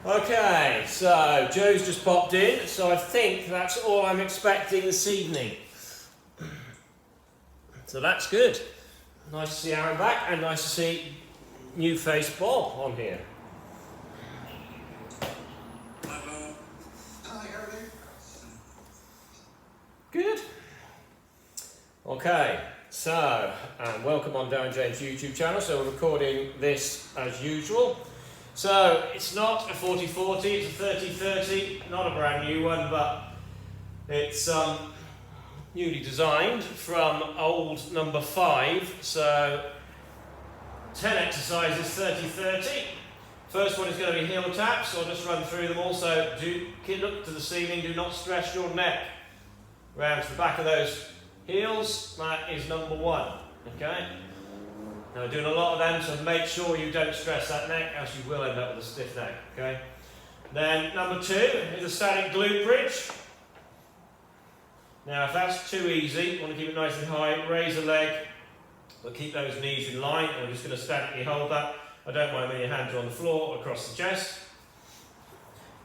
Okay, so Joe's just popped in, so I think that's all I'm expecting this evening. So that's good. Nice to see Aaron back, and nice to see new face Bob on here. Hi, everything. Good. Okay, so welcome on Darren James' YouTube channel. So we're recording this as usual. So it's not a 40-40, it's a 30-30, not a brand new one, but it's newly designed from old number 5. So 10 exercises, 30-30. First one is going to be heel taps, so I'll just run through them all. So do look to the ceiling, do not stress your neck. Round to the back of those heels, that is number 1, okay? Now we're doing a lot of them, so make sure you don't stress that neck, else you will end up with a stiff neck, okay? Then number 2 is a static glute bridge. Now if that's too easy, you want to keep it nice and high, raise a leg, but keep those knees in line. I'm just going to statically hold that. I don't mind when your hands are on the floor or across the chest.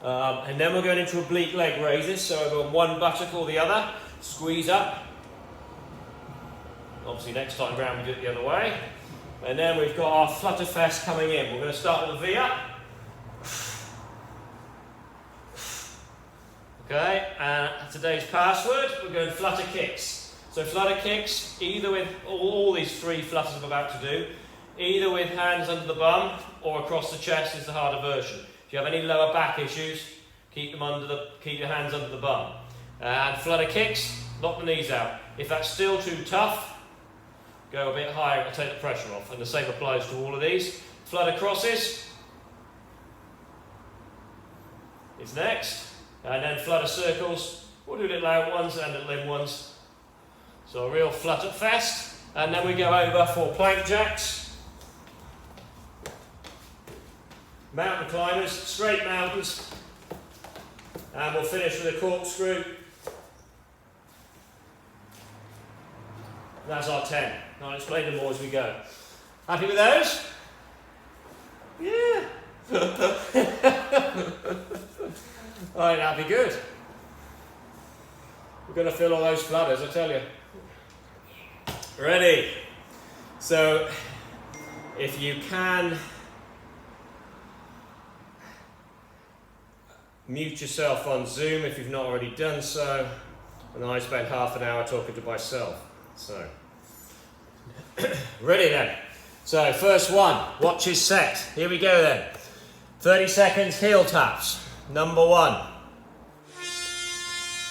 And then we're going into oblique leg raises, so over on one buttock or the other, squeeze up. Obviously next time round we do it the other way. And then we've got our Flutter Fest coming in. We're going to start with a V up. Okay, and today's password, we're going Flutter Kicks. So Flutter Kicks, either with all these 3 flutters I'm about to do, either with hands under the bum or across the chest is the harder version. If you have any lower back issues, keep your hands under the bum. And Flutter Kicks, knock the knees out. If that's still too tough, go a bit higher to take the pressure off, and the same applies to all of these. Flutter Crosses is next, and then Flutter Circles. We'll do little out ones and little in ones. So a real Flutter Fest, and then we go over for plank jacks, mountain climbers, straight mountains, and we'll finish with a corkscrew. That's our 10. I'll explain them more as we go. Happy with those? Yeah. Alright, that'll be good. We're going to fill all those flutters, I tell you. Ready? So, if you can mute yourself on Zoom if you've not already done so, and I spent half an hour talking to myself. So, ready then. So, first one, watch his set. Here we go then. 30 seconds, heel taps. Number 1.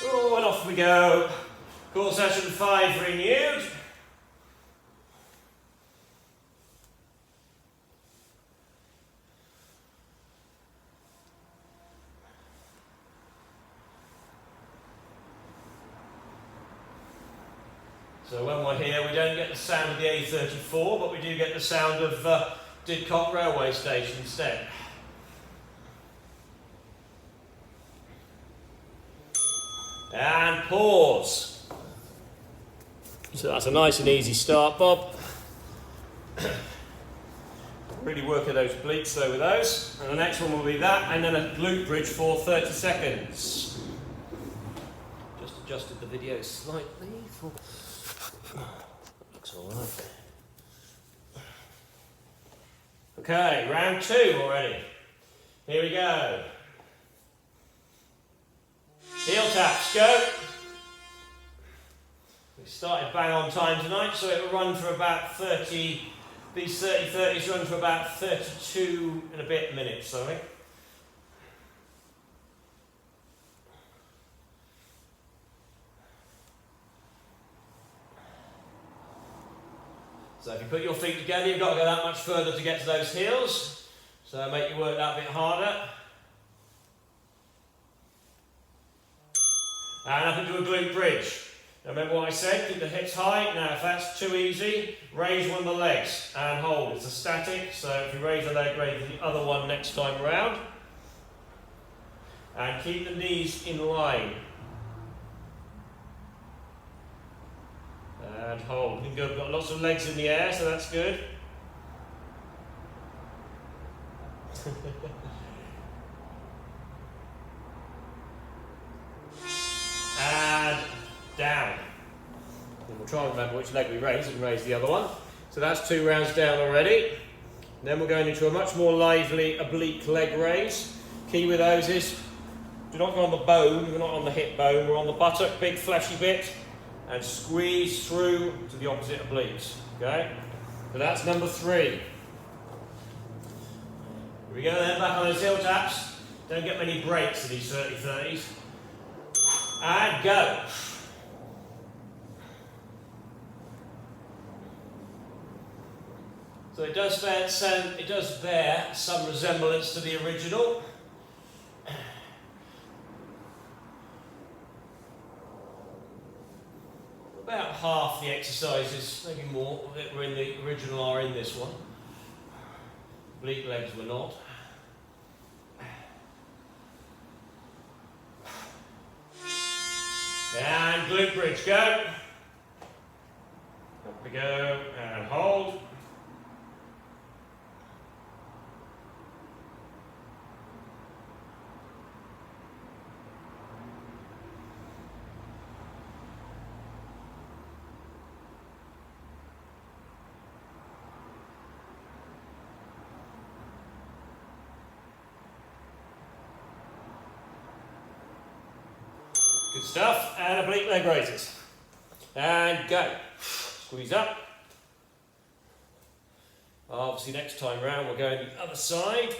Oh, and off we go. Core session 5 renewed. So when we're here, we don't get the sound of the A34, but we do get the sound of Didcot railway station instead. And pause. So that's a nice and easy start, Bob. Really working those obliques though with those. And the next one will be that, and then a glute bridge for 30 seconds. Just adjusted the video slightly for... Looks all right. Okay, round 2 already. Here we go. Heel taps, go. We started bang on time tonight, so it will run for about 30. These 30-30s run for about 32 and a bit minutes, I think. So if you put your feet together, you've got to go that much further to get to those heels. So make you work that bit harder. And up into a glute bridge. Now remember what I said, keep the hips high. Now if that's too easy, raise one of the legs and hold. It's a static, so if you raise a leg, raise the other one next time around. And keep the knees in line. And hold. We've got lots of legs in the air, so that's good. We'll try and remember which leg we raise and raise the other one. So that's 2 rounds down already. Then we're going into a much more lively oblique leg raise. Key with those is, do not go on the bone, we're not on the hip bone, we're on the buttock, big fleshy bit, and squeeze through to the opposite obliques, okay? So that's number 3. Here we go then, back on those heel taps. Don't get many breaks in these 30-30s. And go. So it does bear some resemblance to the original. About half the exercises, maybe more, that were in the original are in this one. Oblique legs were not. And glute bridge, go. Up we go, and hold. Good stuff, and oblique leg raises. And go. Squeeze up. Obviously next time round we're going the other side.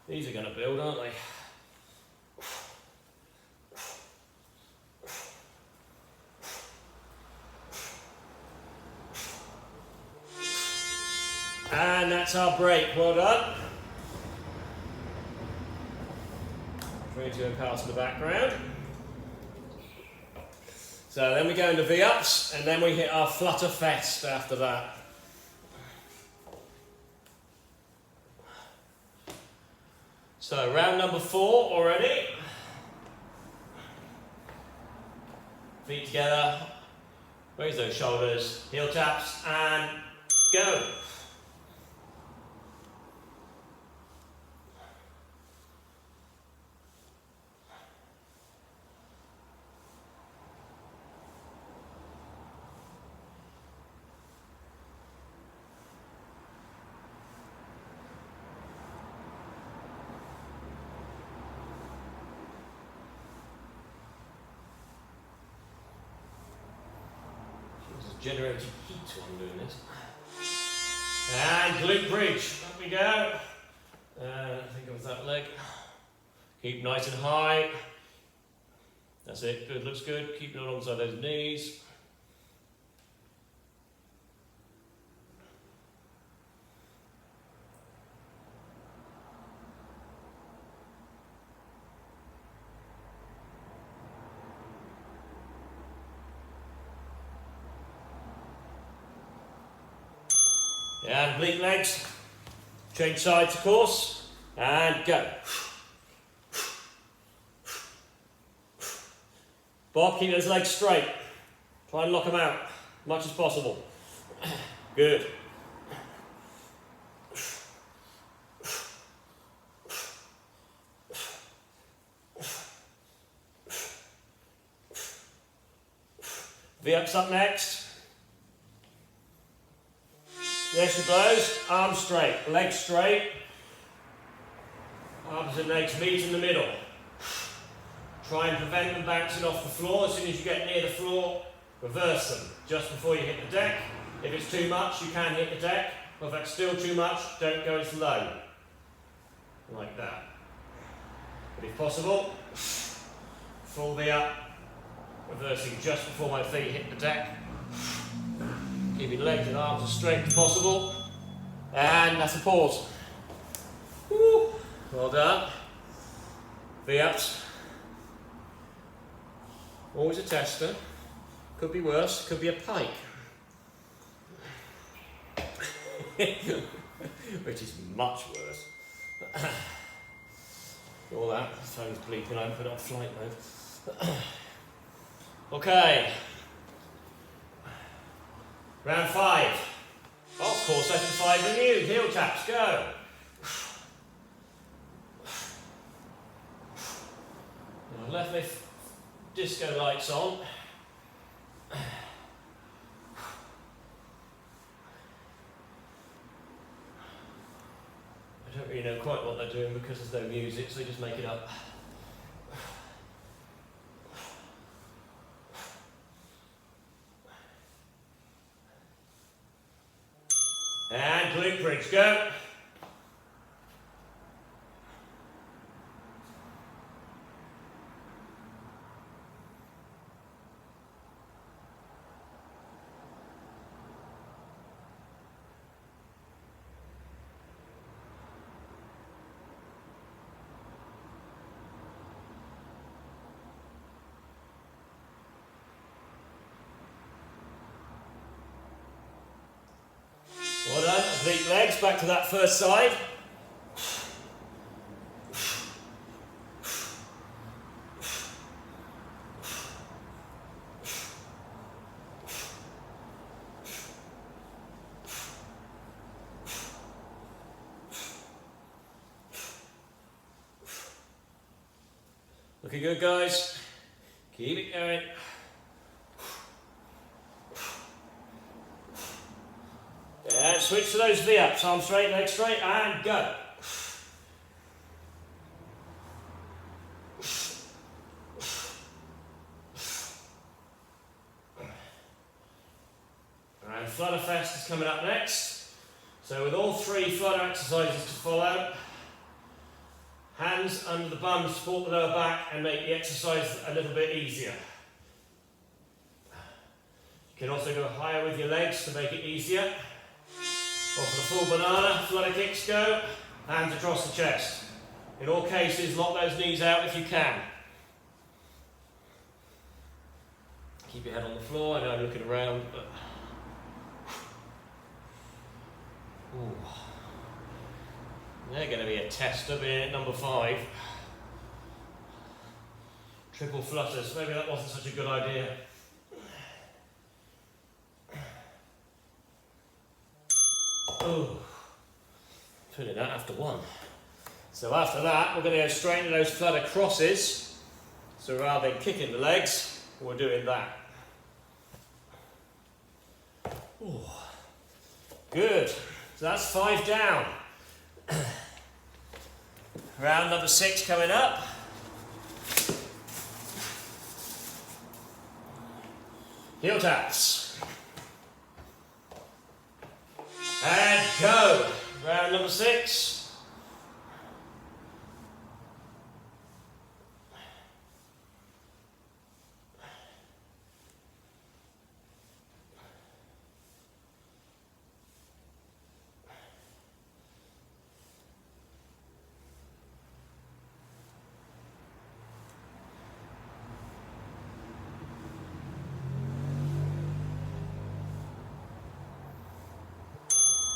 These are going to build, aren't they? And that's our break, well done. 22 and pass in the background. So then we go into V-ups, and then we hit our Flutter Fest after that. So round number 4 already. Feet together, raise those shoulders, heel taps, and go. Generating heat while I'm doing this. And glute bridge, up we go. Think of that leg. Keep nice and high. That's it, good, looks good. Keep it alongside those knees. And oblique legs, change sides of course, and go. Bob, keep those legs straight. Try and lock them out as much as possible. Good. V-ups up next. There she blows, arms straight, legs straight, arms and legs meet in the middle. Try and prevent them bouncing off the floor. As soon as you get near the floor, reverse them just before you hit the deck. If it's too much, you can hit the deck, but if that's still too much, don't go as low, like that. But if possible, full V-up, reversing just before my feet hit the deck. Keeping legs and arms as straight as possible. And that's a pause. Woo. Well done. V-ups. Always a tester. Could be worse, could be a pike. Which is much worse. All that, phone's bleeping, I haven't put it on flight mode. Okay. Round 5. Of course, session 5 renewed. Heel taps, go. I've left my disco lights on. I don't really know quite what they're doing because there's no music, so they just make it up. And glute bridge, go. Well done, oblique legs, back to that first side. Looking good, guys. Keep it going. And switch to those V-ups, arms straight, legs straight, and go. And Flutter Fest is coming up next. So with all 3 flutter exercises to follow, hands under the bum to support the lower back and make the exercise a little bit easier. You can also go higher with your legs to make it easier. Or for the full banana, Flutter Kicks go, hands across the chest. In all cases, lock those knees out if you can. Keep your head on the floor. I know I'm looking around, but... Ooh. They're going to be a tester, being at number 5. Triple flutters. Maybe that wasn't such a good idea. Oh, feeling that after 1. So after that, we're going to go straight into those Flutter Crosses. So rather than kicking the legs, we're doing that. Ooh. Good. So that's 5 down. Round number 6 coming up. Heel taps. And go. Round number 6.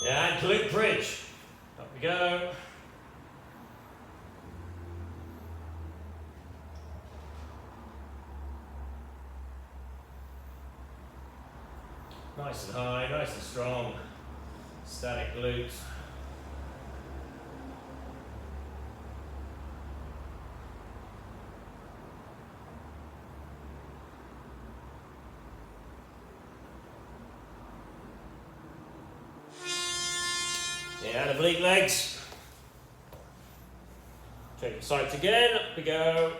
And Glute Bridge. Up we go. Nice and high, nice and strong. Static glutes. Yeah, and oblique legs. Change sides again, up we go.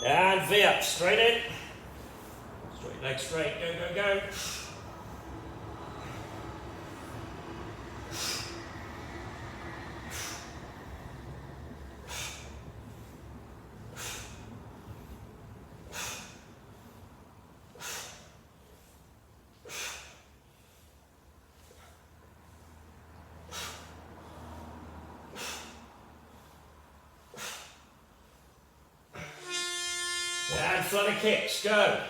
And V up, straight in. Straight leg straight, go, go, go. And Flutter Kicks, go.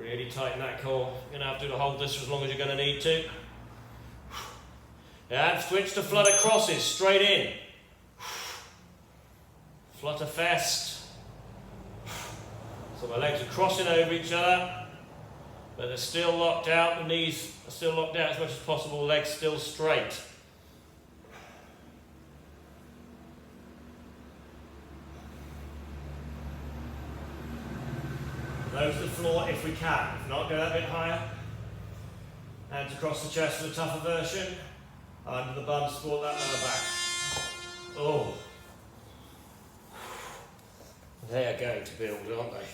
Really tighten that core. You're going to have to hold this for as long as you're going to need to. And switch to Flutter Crosses, straight in. Flutter Fest. So my legs are crossing over each other, but they're still locked out. The knees are still locked out as much as possible, legs still straight. Low to the floor if we can. If not, go that bit higher. Hands across the chest for the tougher version. Under the bum, support that lower back. Oh. They are going to build, aren't they?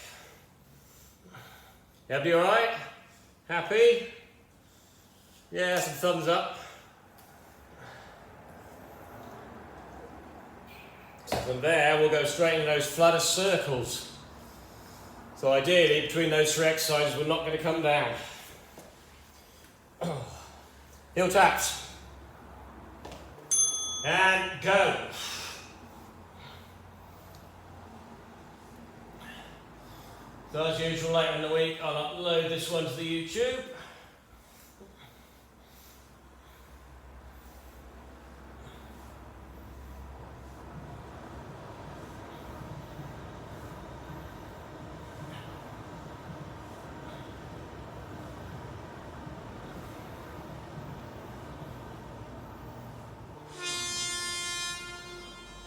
Everybody alright? Happy? Yeah, some thumbs up. So from there, we'll go straight into those flutter circles. So ideally, between those three exercises, we're not going to come down. Heel taps. And go. So as usual, later in the week, I'll upload this one to the YouTube.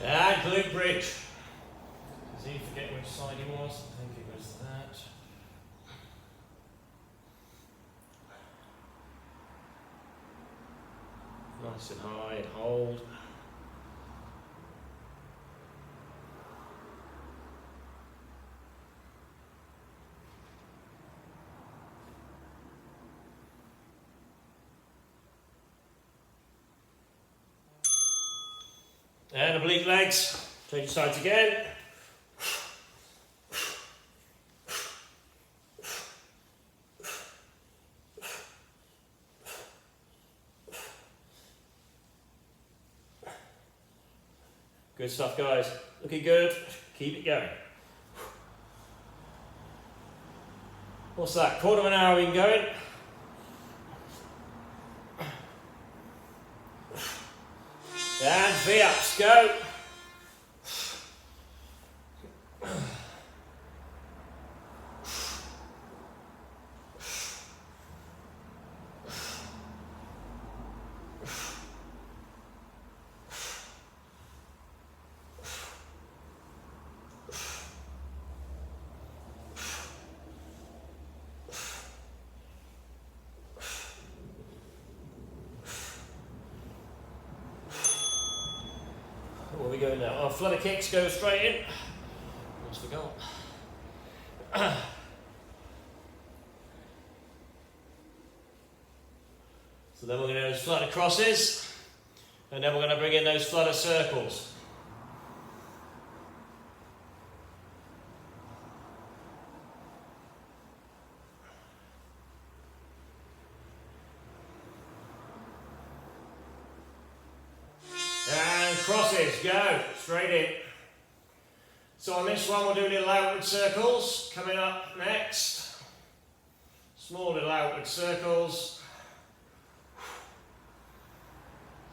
And Glute Bridge. Is he forgetting which side he was? I think it was that. Nice and high and hold. And oblique legs. Change sides again. Good stuff, guys. Looking good. Keep it going. What's that? Quarter of an hour been going. And V-ups, go. Where are we going now? Our Flutter Kicks go straight in. What's the goal? So then we're going to do those Flutter Crosses, and then we're going to bring in those Flutter Circles. And crosses, go, straight in. So on this one we'll do little outward circles, coming up next. Small little outward circles.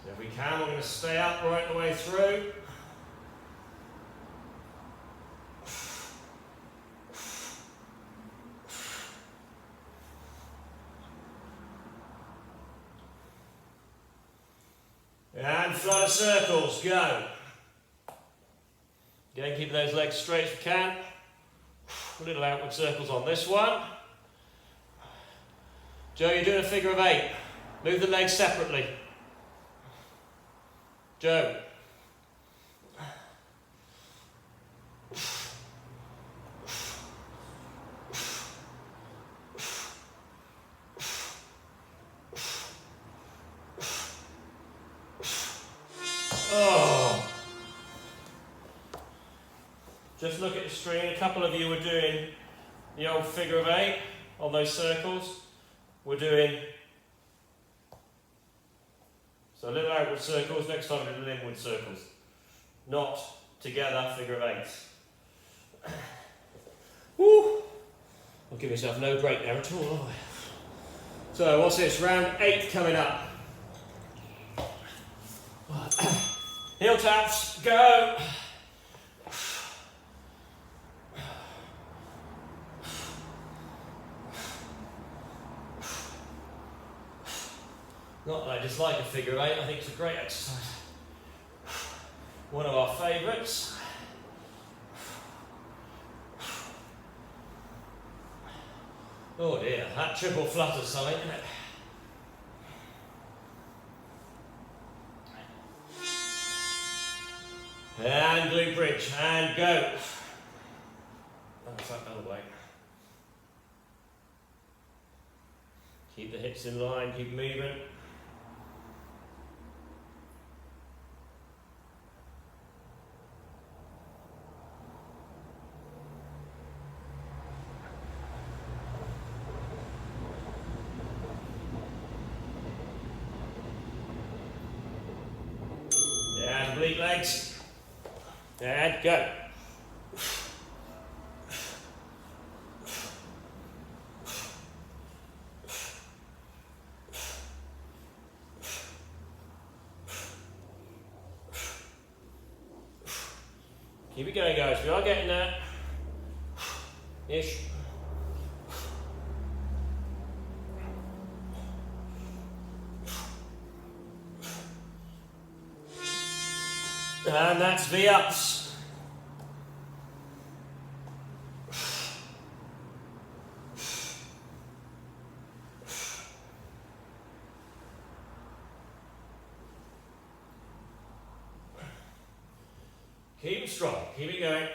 So if we can, we're going to stay up right the way through. And flutter circles, go. Again, keep those legs straight if you can. Little outward circles on this one. Joe, you're doing a figure of 8. Move the legs separately. Joe. Oh. Just look at the screen. A couple of you were doing the old figure of 8 on those circles. We're doing so little outward circles, next time little inward circles. Not together figure of 8s. Woo! I'll give myself no break there at all, will I? So what's this? Round 8 coming up. Heel taps, go! Not that I dislike a figure 8, I think it's a great exercise. One of our favourites. Oh dear, that triple flutter's something, isn't it? And glute bridge, and go. That's that other way. Keep the hips in line, keep moving. And oblique legs. And go. Keep it going, guys. We are getting there. Ish. And that's V-ups. Keep it strong, keep it going.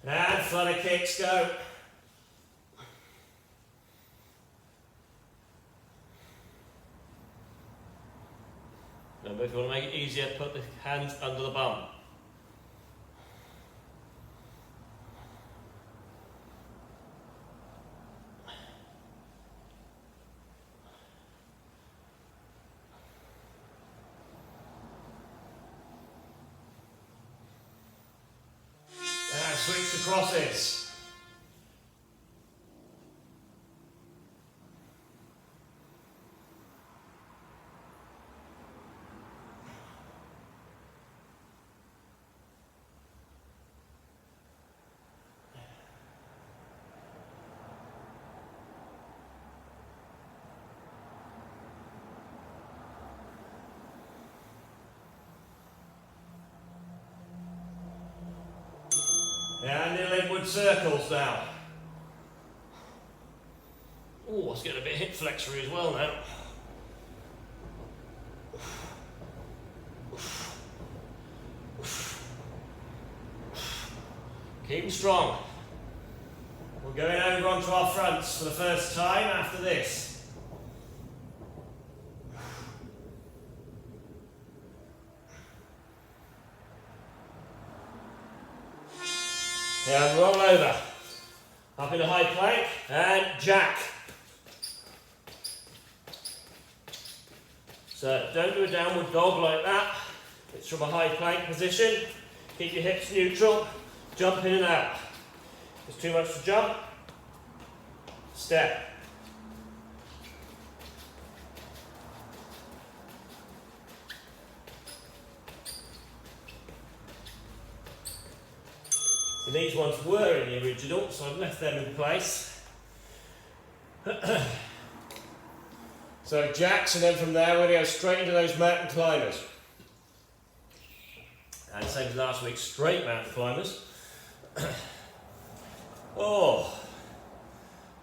And flutter kicks, go. Remember, if you want to make it easier, put the hands under the bum. And switch to crosses. And the inward circles now. Oh, it's getting a bit hip flexory as well now. Keep them strong. We're going over onto our fronts for the first time after this. And roll over. Up in a high plank and jack. So don't do a downward dog like that. It's from a high plank position. Keep your hips neutral. Jump in and out. If there's too much to jump, step. So these ones were in the original, so I've left them in place. So jacks, and then from there we're going to go straight into those mountain climbers. And same as last week, straight mountain climbers. Oh,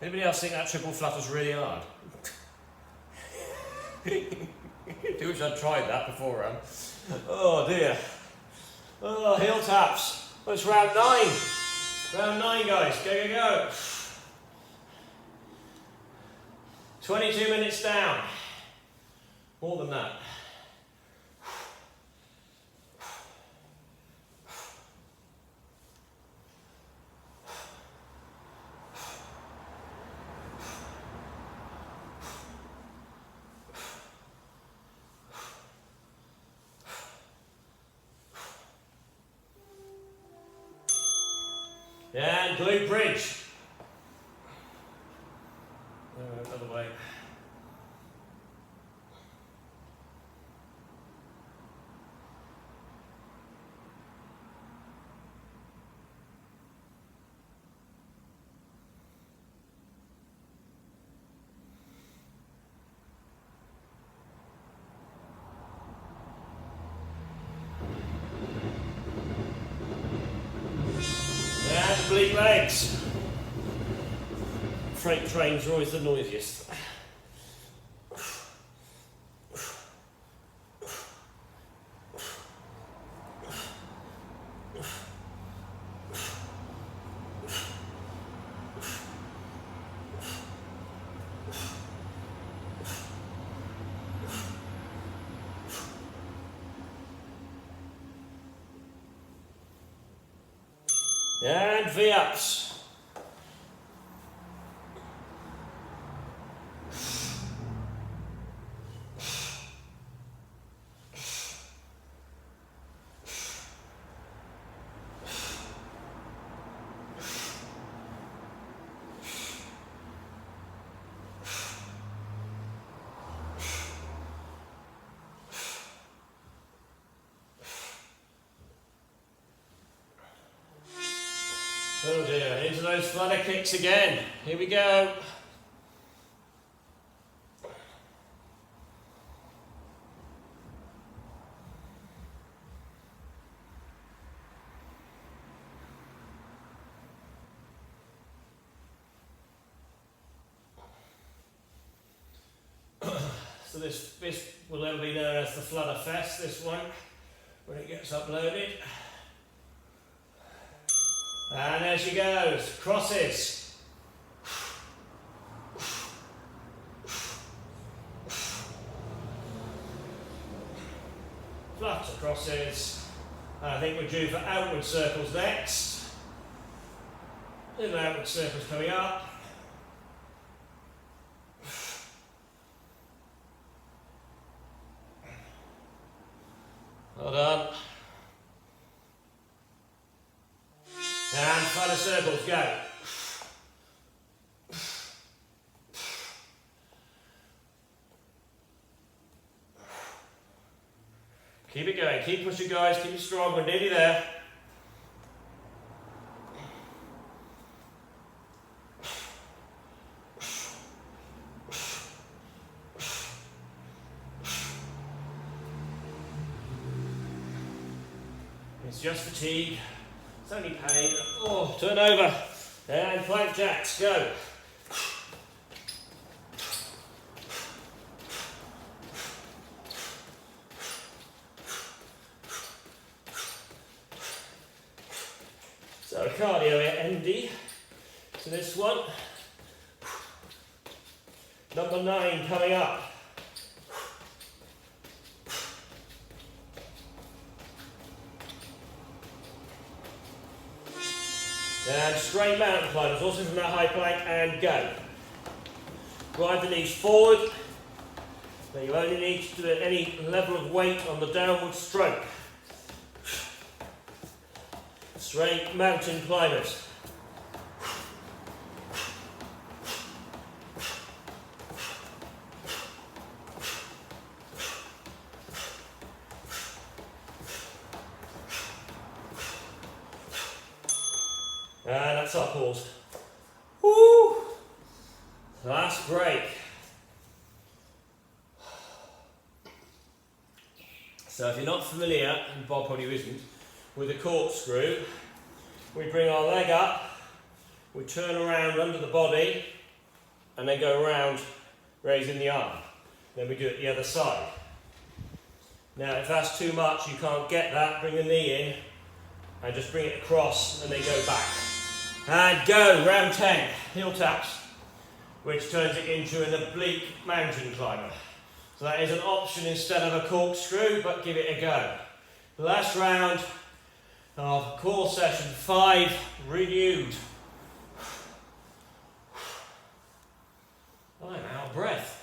anybody else think that triple flutter's really hard? Do wish I'd tried that beforehand. Oh dear. Oh, heel taps. Well, it's round 9. Round 9, guys. Go, go, go. 22 minutes down. More than that. glute bridge. Other way. And oblique legs. Freight trains are always the noisiest. And V-ups. Oh dear, into those flutter kicks again. Here we go. So this will ever be known as the Flutter Fest, this one, when it gets uploaded. And there she goes, crosses. Flutter crosses. And I think we're due for outward circles next. Little outward circles coming up. Well done. And flutter circles, go. Keep it going, keep pushing guys, keep it strong, we're nearly there. It's just fatigue. It's only pain. Oh, turn over. And plank jacks, go. So cardio MD to this one. Number 9 coming up. And straight mountain climbers, also from that high plank, and go. Drive the knees forward. Now you only need to do any level of weight on the downward stroke. Straight mountain climbers. And that's our pause. Woo! Last break. So if you're not familiar, and Bob probably isn't, with a corkscrew, we bring our leg up, we turn around under the body, and then go around raising the arm. Then we do it the other side. Now if that's too much, you can't get that, bring the knee in, and just bring it across, and then go back. And go, round 10, heel taps, which turns it into an oblique mountain climber. So that is an option instead of a corkscrew, but give it a go. Last round of core session 5 renewed. I'm out of breath.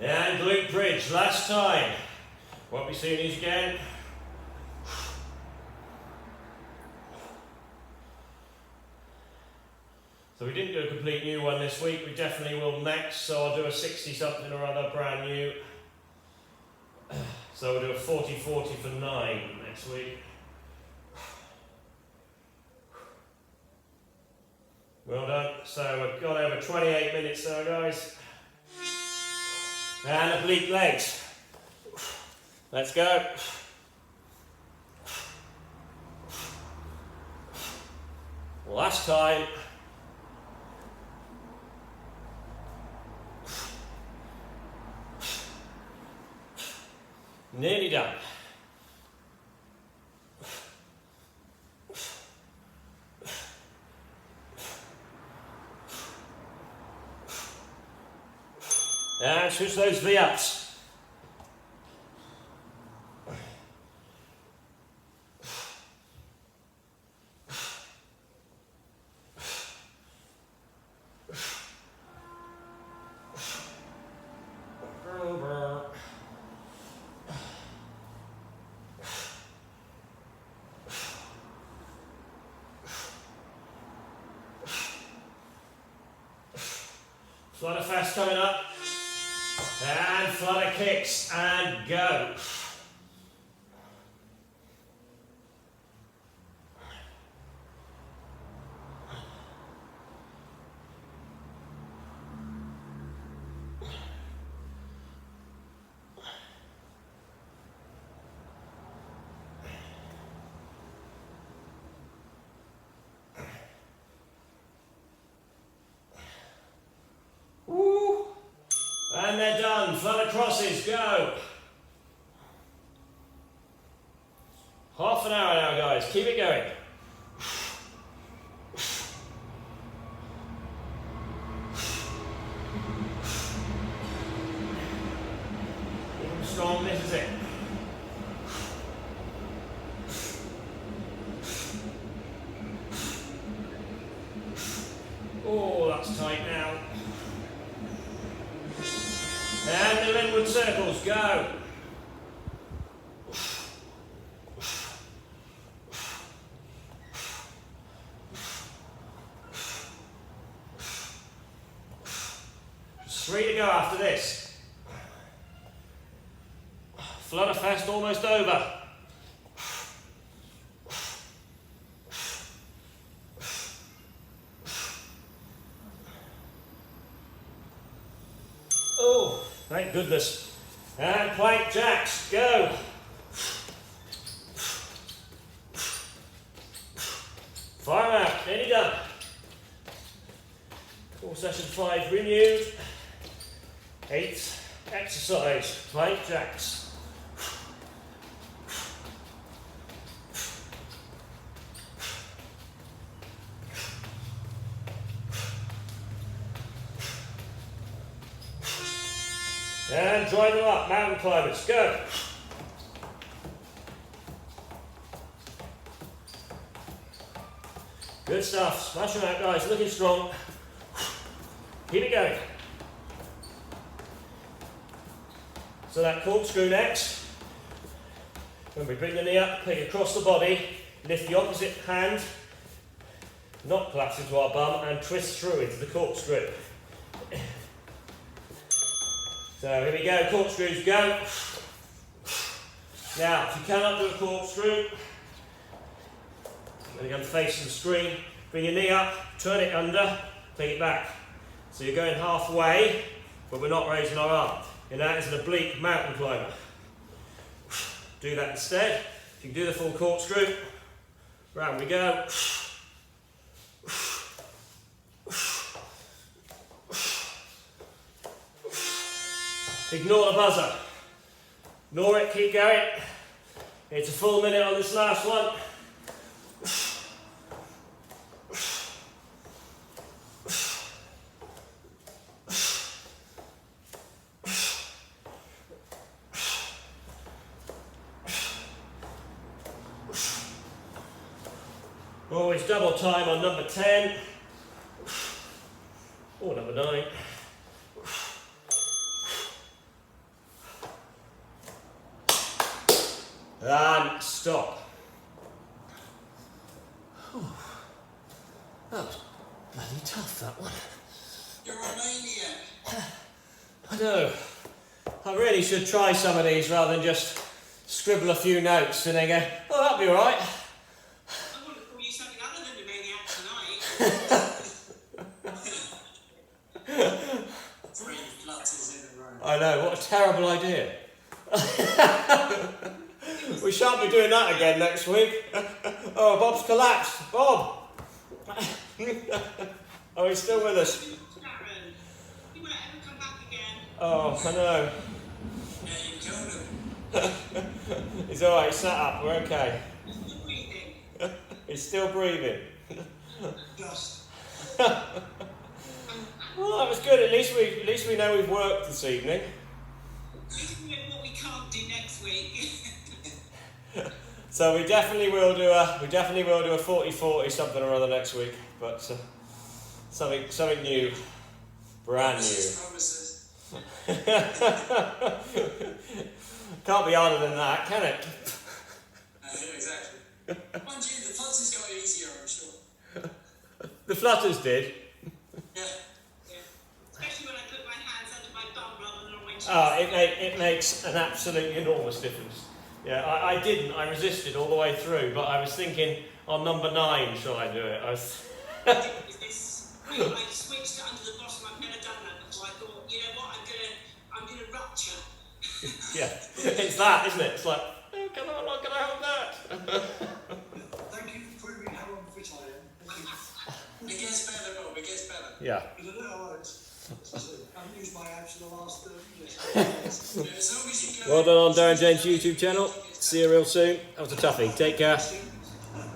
And Bridge, last time. Won't be seeing these again. So we didn't do a complete new one this week, we definitely will next, so I'll do a 60 something or other brand new. So we'll do a 40-40 for 9 next week. Well done. So we've gone over 28 minutes now, guys. And oblique legs. Let's go. Last time. Nearly done. And switch those V-ups. Flutter Fest coming up. And Flutter Kicks and go. And they're done. Flutter Crosses, go. Half an hour now, guys. Keep it going. Keep them strong, this is it. Oh, that's tight now. And the inward circles, go. Just 3 to go after this. Flutter Fest almost over. Oh, thank goodness. And plank jacks, go. Fire out, nearly done. Core session 5 renewed. 8th exercise, plank jacks. And drive them up, mountain climbers, go. Good stuff, smash them out, guys, looking strong. Keep it going. So that corkscrew next. When we bring the knee up, take it across the body, lift the opposite hand, not collapse into our bum, and twist through into the corkscrew. So here we go, corkscrews, go. Now, if you cannot do a corkscrew, you're going to face the screen, bring your knee up, turn it under, take it back. So you're going halfway, but we're not raising our arm. And that is an oblique mountain climber. Do that instead. If you can do the full corkscrew, round we go. Ignore the buzzer. Ignore it, keep going. It's a full minute on this last one. Always double time on number 10. Or number 9. And stop. Whew. That was bloody tough, that one. You're a maniac. I know. I really should try some of these rather than just scribble a few notes and then go, oh, that'll be alright. I want to call you something other than the maniac tonight. 3 flutters in a row. I know, what a terrible idea. We shan't be doing that again next week. Oh, Bob's collapsed. Bob! Oh, he's still with us. Sharon, you won't ever come back again. Oh, I know. Yeah, you killed him. He's alright, he's sat up, we're okay. You're still breathing. He's still breathing. Dust. Well, that was good. At least we know we've worked this evening. We can know what we can't do next week. So we definitely will do a 40-40 something or other next week, but something new, brand new. Promises. Can't be harder than that, can it? Exactly. Mind you, the flutters got easier, I'm sure. The Flutters did. Yeah. Especially when I put my hands under my bum rather than on my chest. Oh, it makes an absolutely enormous difference. Yeah, I didn't. I resisted all the way through, but I was thinking on number 9, shall I do it? I switched it under the bottom. I've never done that before. I thought, you know what, I'm gonna rupture. Yeah, it's that, isn't it? It's like, oh, I'm not gonna help that. Thank you for proving how unfit I am. It gets better, Bob. It gets better. Yeah. I don't know how I haven't used my abs for the last 30 years. As long as you go. Well done on Darren James' YouTube channel. See you real soon. That was a toughie. Take care.